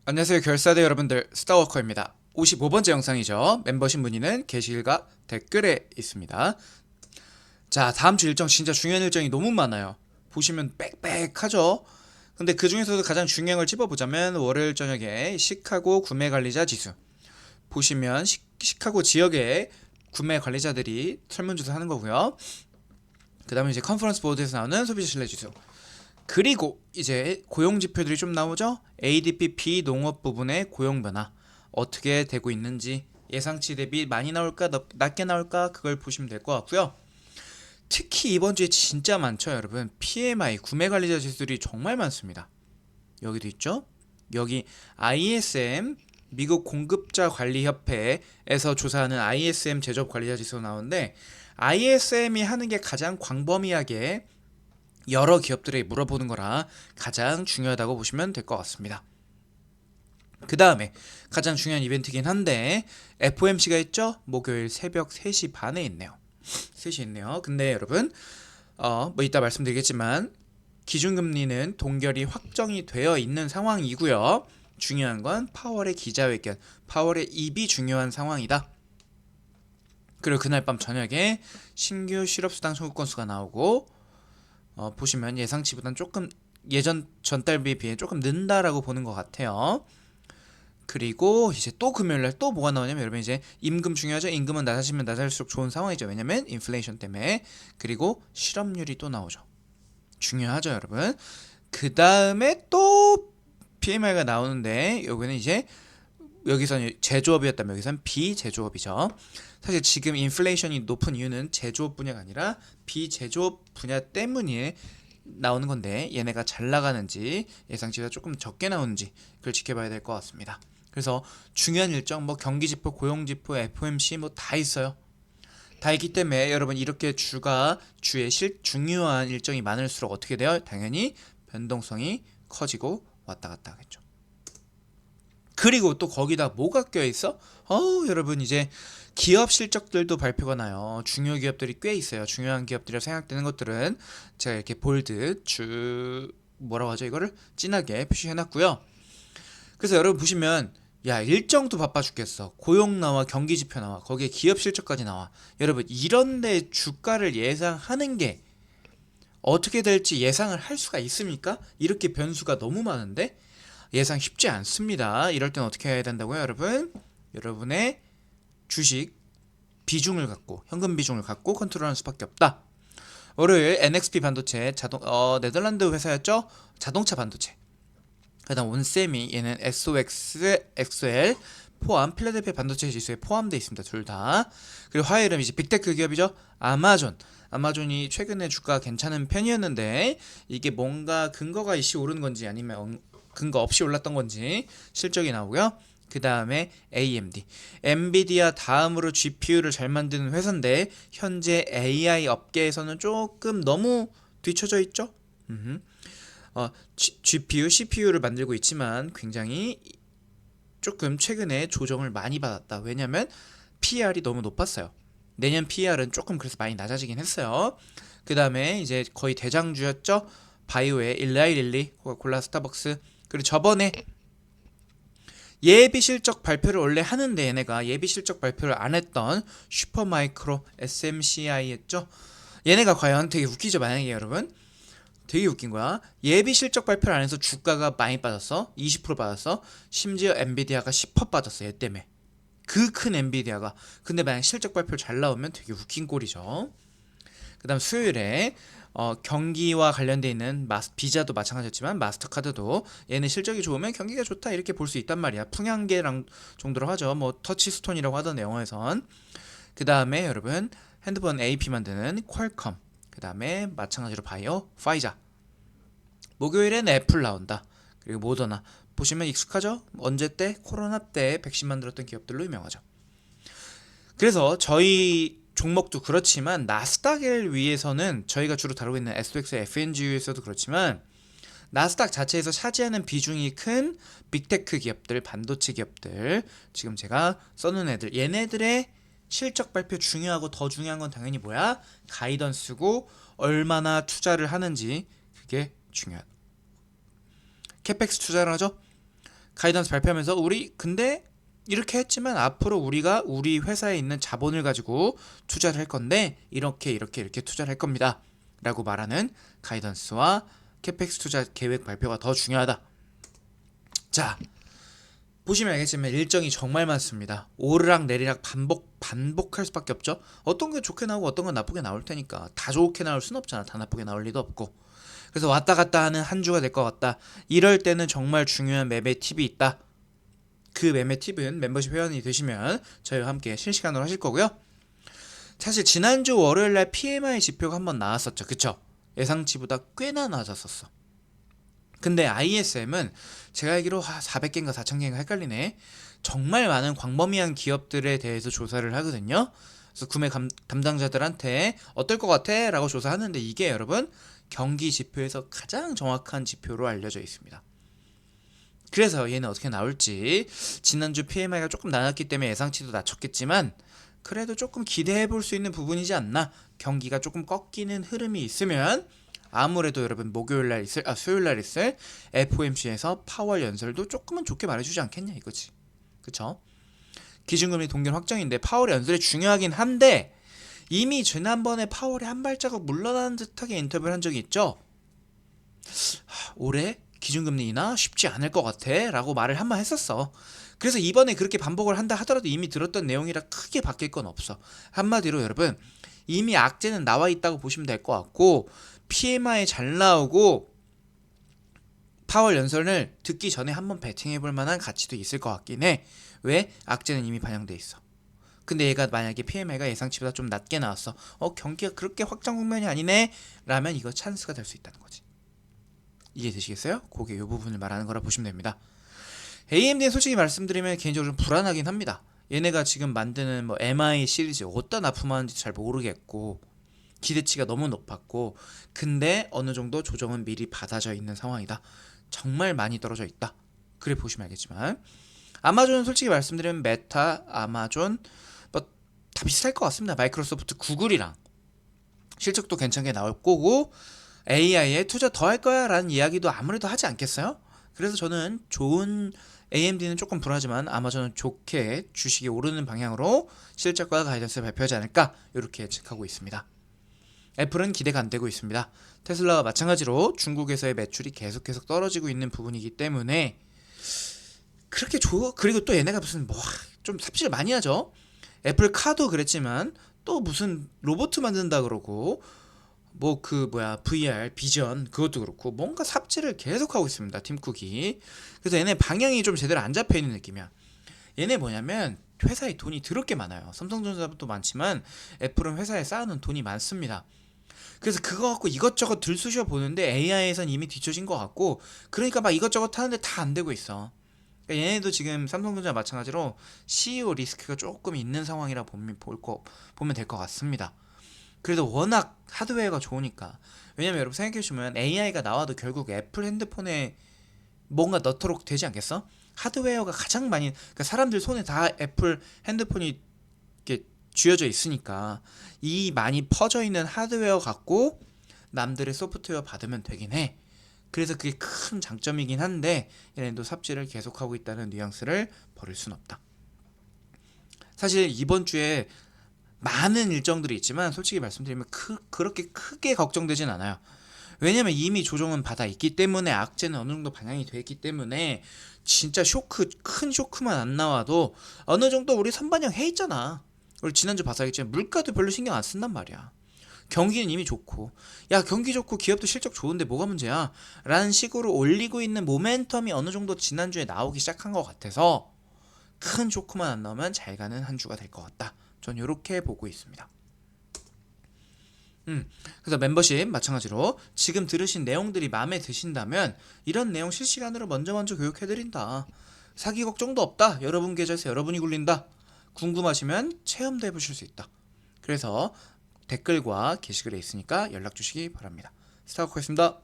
안녕하세요 결사대 여러분들, 스타워커입니다. 55번째 영상이죠. 멤버십 문의는 게시글과 댓글에 있습니다. 자, 다음 주 일정 진짜 중요한 일정이 너무 많아요. 보시면 빽빽하죠. 근데 그 중에서도 가장 중요한 걸 찝어보자면 월요일 저녁에 시카고 구매 관리자 지수. 보시면 시카고 지역의 구매 관리자들이 설문조사 하는 거고요. 그 다음에 이제 컨퍼런스 보드에서 나오는 소비자 신뢰 지수. 그리고 이제 고용 지표들이 좀 나오죠. ADP 비농업 부분의 고용 변화 어떻게 되고 있는지, 예상치 대비 많이 나올까 낮게 나올까, 그걸 보시면 될 것 같고요. 특히 이번 주에 진짜 많죠 여러분. PMI 구매 관리자 지수들이 정말 많습니다. 여기도 있죠. 여기 ISM 미국 공급자 관리 협회에서 조사하는 ISM 제조업 관리자 지수 나오는데, ISM이 하는 게 가장 광범위하게 여러 기업들에 물어보는 거라 가장 중요하다고 보시면 될 것 같습니다. 그 다음에 가장 중요한 이벤트긴 한데, FOMC가 있죠? 목요일 새벽 3시 반에 있네요. 3시 있네요. 근데 여러분, 뭐 이따 말씀드리겠지만 기준금리는 동결이 확정이 되어 있는 상황이고요. 중요한 건 파월의 기자회견, 파월의 입이 중요한 상황이다. 그리고 그날 밤 저녁에 신규 실업수당 청구 건수가 나오고, 보시면 예상치보단 조금 예전 전달비에 비해 조금 는다라고 보는 것 같아요. 그리고 이제 또 금요일날 또 뭐가 나오냐면, 여러분 이제 임금 중요하죠. 임금은 낮아지면 낮아질수록 좋은 상황이죠. 왜냐면 인플레이션 때문에. 그리고 실업률이 또 나오죠. 중요하죠 여러분. 그 다음에 또 PMI가 나오는데, 여기는 이제 여기서는 제조업이었다면 여기서는 비제조업이죠. 사실 지금 인플레이션이 높은 이유는 제조업 분야가 아니라 비제조업 분야 때문에 나오는 건데, 얘네가 잘 나가는지 예상치보다 조금 적게 나오는지 그걸 지켜봐야 될 것 같습니다. 그래서 중요한 일정, 뭐 경기지표, 고용지표, FOMC 뭐 다 있어요. 다 있기 때문에 여러분, 이렇게 주에 중요한 일정이 많을수록 어떻게 돼요? 당연히 변동성이 커지고 왔다 갔다 하겠죠. 그리고 또 거기다 뭐가 껴있어? 여러분 이제 기업 실적들도 발표가 나요. 중요 기업들이 꽤 있어요. 중요한 기업들이라 생각되는 것들은 제가 이렇게 볼드 뭐라고 하죠, 이거를 진하게 표시해놨고요. 그래서 여러분 보시면, 야, 일정도 바빠 죽겠어. 고용 나와, 경기 지표 나와, 거기에 기업 실적까지 나와. 여러분, 이런데 주가를 예상하는 게 어떻게 될지 예상을 할 수가 있습니까? 이렇게 변수가 너무 많은데 예상 쉽지 않습니다. 이럴 땐 어떻게 해야 된다고요, 여러분? 여러분의 주식 비중을 갖고, 현금 비중을 갖고 컨트롤하는 수밖에 없다. 월요일 NXP 반도체, 네덜란드 회사였죠? 자동차 반도체. 그다음 온셈이, 얘는 SOX, XL 포함 필라델피아 반도체 지수에 포함되어 있습니다. 둘 다. 그리고 화요일은 이제 빅테크 기업이죠. 아마존이 최근에 주가 괜찮은 편이었는데, 이게 뭔가 근거가 있이 오르는 건지 아니면 근거 없이 올랐던 건지 실적이 나오고요. 그 다음에 AMD, 엔비디아 다음으로 GPU를 잘 만드는 회사인데 현재 AI 업계에서는 조금 너무 뒤쳐져 있죠. GPU, CPU를 만들고 있지만 굉장히 조금 최근에 조정을 많이 받았다. 왜냐면 PR이 너무 높았어요. 내년 PR은 조금 그래서 많이 낮아지긴 했어요. 그 다음에 이제 거의 대장주였죠. 바이오의 일라이릴리, 코카콜라, 스타벅스. 그리고 저번에 예비 실적 발표를 원래 하는데 얘네가 예비 실적 발표를 안 했던 슈퍼마이크로 SMCI 했죠. 얘네가 과연, 되게 웃기죠 만약에 여러분, 되게 웃긴 거야. 예비 실적 발표를 안 해서 주가가 많이 빠졌어. 20% 빠졌어. 심지어 엔비디아가 10% 빠졌어. 얘 때문에. 그 큰 엔비디아가. 근데 만약 실적 발표 잘 나오면 되게 웃긴 꼴이죠. 그 다음 수요일에 경기와 관련돼 있는 비자도 마찬가지였지만 마스터카드도 얘는 실적이 좋으면 경기가 좋다 이렇게 볼 수 있단 말이야. 풍향계랑 정도로 하죠. 뭐 터치스톤이라고 하던 영어에선. 그 다음에 여러분, 핸드폰 AP 만드는 퀄컴. 그 다음에 마찬가지로 바이오, 파이자. 목요일엔 애플 나온다. 그리고 모더나. 보시면 익숙하죠? 언제 때? 코로나 때 백신 만들었던 기업들로 유명하죠. 그래서 저희 종목도 그렇지만 나스닥을 위해서는 저희가 주로 다루고 있는 SOX, FNG에서도 그렇지만 나스닥 자체에서 차지하는 비중이 큰 빅테크 기업들, 반도체 기업들, 지금 제가 써놓은 애들, 얘네들의 실적 발표 중요하고, 더 중요한 건 당연히 뭐야? 가이던스고 얼마나 투자를 하는지, 그게 중요하다. 캐펙스 투자를 하죠? 가이던스 발표하면서 우리 근데 이렇게 했지만 앞으로 우리가 우리 회사에 있는 자본을 가지고 투자를 할 건데 이렇게 투자를 할 겁니다 라고 말하는 가이던스와 캐펙스 투자 계획 발표가 더 중요하다. 자, 보시면 알겠지만 일정이 정말 많습니다. 오르락 내리락 반복할 수밖에 없죠. 어떤 게 좋게 나오고 어떤 건 나쁘게 나올 테니까 다 좋게 나올 순 없잖아. 다 나쁘게 나올 리도 없고. 그래서 왔다 갔다 하는 한 주가 될 것 같다. 이럴 때는 정말 중요한 매매 팁이 있다. 그 매매 팁은 멤버십 회원이 되시면 저희와 함께 실시간으로 하실 거고요. 사실 지난주 월요일날 PMI 지표가 한번 나왔었죠. 그쵸? 예상치보다 꽤나 낮았었어. 근데 ISM은 제가 알기로 400개인가 4,000개인가 헷갈리네. 정말 많은 광범위한 기업들에 대해서 조사를 하거든요. 그래서 구매 담당자들한테 어떨 것 같아? 라고 조사하는데 이게 여러분 경기 지표에서 가장 정확한 지표로 알려져 있습니다. 그래서 얘는 어떻게 나올지 지난주 PMI가 조금 낮았기 때문에 예상치도 낮췄겠지만 그래도 조금 기대해 볼 수 있는 부분이지 않나. 경기가 조금 꺾이는 흐름이 있으면 아무래도 여러분 수요일날 있을 FOMC에서 파월 연설도 조금은 좋게 말해주지 않겠냐 이거지. 그쵸? 기준금리 동결 확정인데 파월 연설이 중요하긴 한데 이미 지난번에 파월이 한 발자국 물러나는 듯하게 인터뷰를 한 적이 있죠. 올해 기준금리 인하 쉽지 않을 것 같아 라고 말을 한번 했었어. 그래서 이번에 그렇게 반복을 한다 하더라도 이미 들었던 내용이라 크게 바뀔 건 없어. 한마디로 여러분 이미 악재는 나와 있다고 보시면 될 것 같고 PMI 잘 나오고 파월 연설을 듣기 전에 한번 베팅해볼 만한 가치도 있을 것 같긴 해. 왜? 악재는 이미 반영돼 있어. 근데 얘가 만약에 PMI가 예상치보다 좀 낮게 나왔어. 경기가 그렇게 확장 국면이 아니네 라면 이거 찬스가 될 수 있다는 거지. 이해되시겠어요? 그게 이 부분을 말하는 거라 보시면 됩니다. AMD는 솔직히 말씀드리면 개인적으로 좀 불안하긴 합니다. 얘네가 지금 만드는 MI 시리즈 어디다 납품하는지 잘 모르겠고 기대치가 너무 높았고 근데 어느 정도 조정은 미리 받아져 있는 상황이다. 정말 많이 떨어져 있다. 그래 보시면 알겠지만 아마존은 솔직히 말씀드리면 메타, 아마존 다 비슷할 것 같습니다. 마이크로소프트, 구글이랑 실적도 괜찮게 나올 거고 AI에 투자 더 할 거야 라는 이야기도 아무래도 하지 않겠어요? 그래서 저는 좋은 AMD는 조금 불안하지만 아마존은 좋게 주식이 오르는 방향으로 실적과 가이던스를 발표하지 않을까 이렇게 예측하고 있습니다. 애플은 기대가 안 되고 있습니다. 테슬라와 마찬가지로 중국에서의 매출이 계속 떨어지고 있는 부분이기 때문에 그렇게 그리고 또 얘네가 무슨 좀 삽질 많이 하죠. 애플 카도 그랬지만 또 무슨 로봇 만든다 그러고 VR 비전 그것도 그렇고 뭔가 삽질을 계속하고 있습니다. 팀쿡이. 그래서 얘네 방향이 좀 제대로 안 잡혀 있는 느낌이야. 얘네 뭐냐면 회사에 돈이 더럽게 많아요. 삼성전자도 많지만 애플은 회사에 쌓아놓은 돈이 많습니다. 그래서 그거 갖고 이것저것 들쑤셔 보는데 AI에선 이미 뒤처진 것 같고 그러니까 막 이것저것 하는데 다 안 되고 있어. 그러니까 얘네도 지금 삼성전자 마찬가지로 CEO 리스크가 조금 있는 상황이라 보면 될 것 같습니다. 그래도 워낙 하드웨어가 좋으니까. 왜냐면 여러분 생각해보시면 AI가 나와도 결국 애플 핸드폰에 뭔가 넣도록 되지 않겠어? 하드웨어가 가장 많이 그러니까 사람들 손에 다 애플 핸드폰이 이렇게 쥐어져 있으니까 이 많이 퍼져 있는 하드웨어 갖고 남들의 소프트웨어 받으면 되긴 해. 그래서 그게 큰 장점이긴 한데 얘네도 삽질을 계속하고 있다는 뉘앙스를 버릴 순 없다. 사실 이번 주에 많은 일정들이 있지만 솔직히 말씀드리면 그렇게 크게 걱정되진 않아요. 왜냐면 이미 조정은 받아 있기 때문에 악재는 어느 정도 반영이 돼 있기 때문에 진짜 큰 쇼크만 안 나와도 어느 정도 우리 선반영 해 있잖아. 우리 지난주 봐서 알겠지만 물가도 별로 신경 안 쓴단 말이야. 경기는 이미 좋고 야 경기 좋고 기업도 실적 좋은데 뭐가 문제야 라는 식으로 올리고 있는 모멘텀이 어느 정도 지난주에 나오기 시작한 것 같아서 큰 쇼크만 안 나오면 잘 가는 한 주가 될 것 같다. 전 이렇게 보고 있습니다. 그래서 멤버십 마찬가지로 지금 들으신 내용들이 마음에 드신다면 이런 내용 실시간으로 먼저 교육해드린다. 사기 걱정도 없다. 여러분 계좌에서 여러분이 굴린다. 궁금하시면 체험도 해보실 수 있다. 그래서 댓글과 게시글에 있으니까 연락 주시기 바랍니다. 스타워크였습니다.